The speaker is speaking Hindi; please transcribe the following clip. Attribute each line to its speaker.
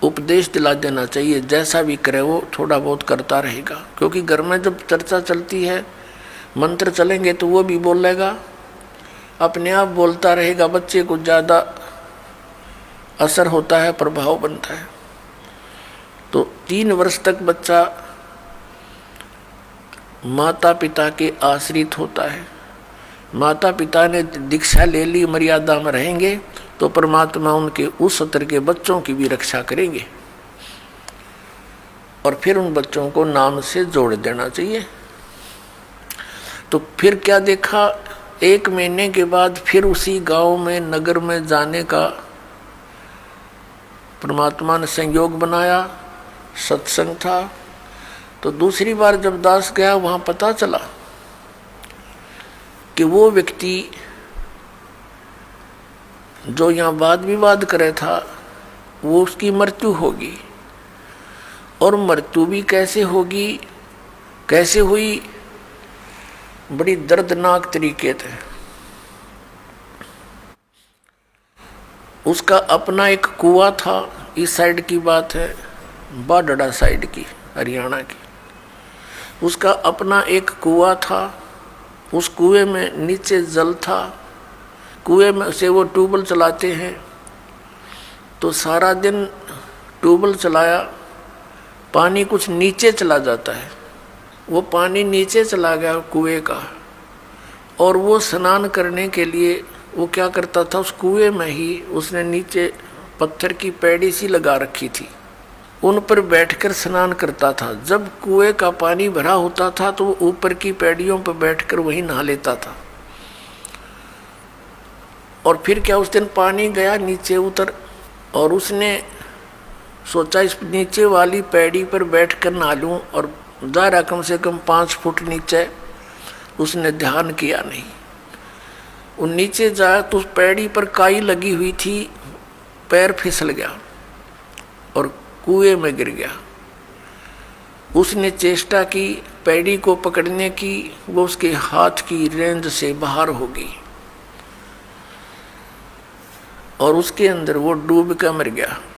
Speaker 1: उपदेश दिला देना चाहिए, जैसा भी करे वो थोड़ा बहुत करता रहेगा। क्योंकि घर में जब चर्चा चलती है, मंत्र चलेंगे तो वो भी बोलेगा, अपने आप बोलता रहेगा, बच्चे को ज़्यादा असर होता है, प्रभाव बनता है। तो 3 वर्ष तक बच्चा माता पिता के आश्रित होता है। माता पिता ने दीक्षा ले ली, मर्यादा में रहेंगे तो परमात्मा उनके उस स्तर के बच्चों की भी रक्षा करेंगे। और फिर उन बच्चों को नाम से जोड़ देना चाहिए। तो फिर क्या देखा, 1 महीने के बाद फिर उसी गांव में, नगर में जाने का परमात्मा ने संयोग बनाया, सत्संग था। तो दूसरी बार जब दास गया, वहां पता चला कि वो व्यक्ति जो यहाँ वाद विवाद करे था, वो उसकी मृत्यु होगी। और मृत्यु भी कैसे होगी, कैसे हुई, बड़ी दर्दनाक तरीके से। उसका अपना एक कुआं था, इस साइड की बात है, बाडड़ा साइड की, हरियाणा की। उसका अपना एक कुआं था, उस कुएं में नीचे जल था। कुएं में से वो ट्यूबवेल चलाते हैं, तो सारा दिन ट्यूबवेल चलाया, पानी कुछ नीचे चला जाता है। वो पानी नीचे चला गया कुएं का, और वो स्नान करने के लिए वो क्या करता था, उस कुएं में ही उसने नीचे पत्थर की पैड़ी सी लगा रखी थी, उन पर बैठकर स्नान करता था। जब कुएं का पानी भरा होता था तो वो ऊपर की पैड़ियों पर बैठकर वहीं नहा लेता था। और फिर क्या, उस दिन पानी गया नीचे उतर, और उसने सोचा इस नीचे वाली पैड़ी पर बैठकर नहा लूं, और दायरा कम से कम 5 फुट नीचे। उसने ध्यान किया नहीं, वो नीचे जाया तो उस पैड़ी पर काई लगी हुई थी, पैर फिसल गया और कुएं में गिर गया। उसने चेष्टा की पैड़ी को पकड़ने की, वो उसके हाथ की रेंज से बाहर हो गई और उसके अंदर वो डूब कर मर गया।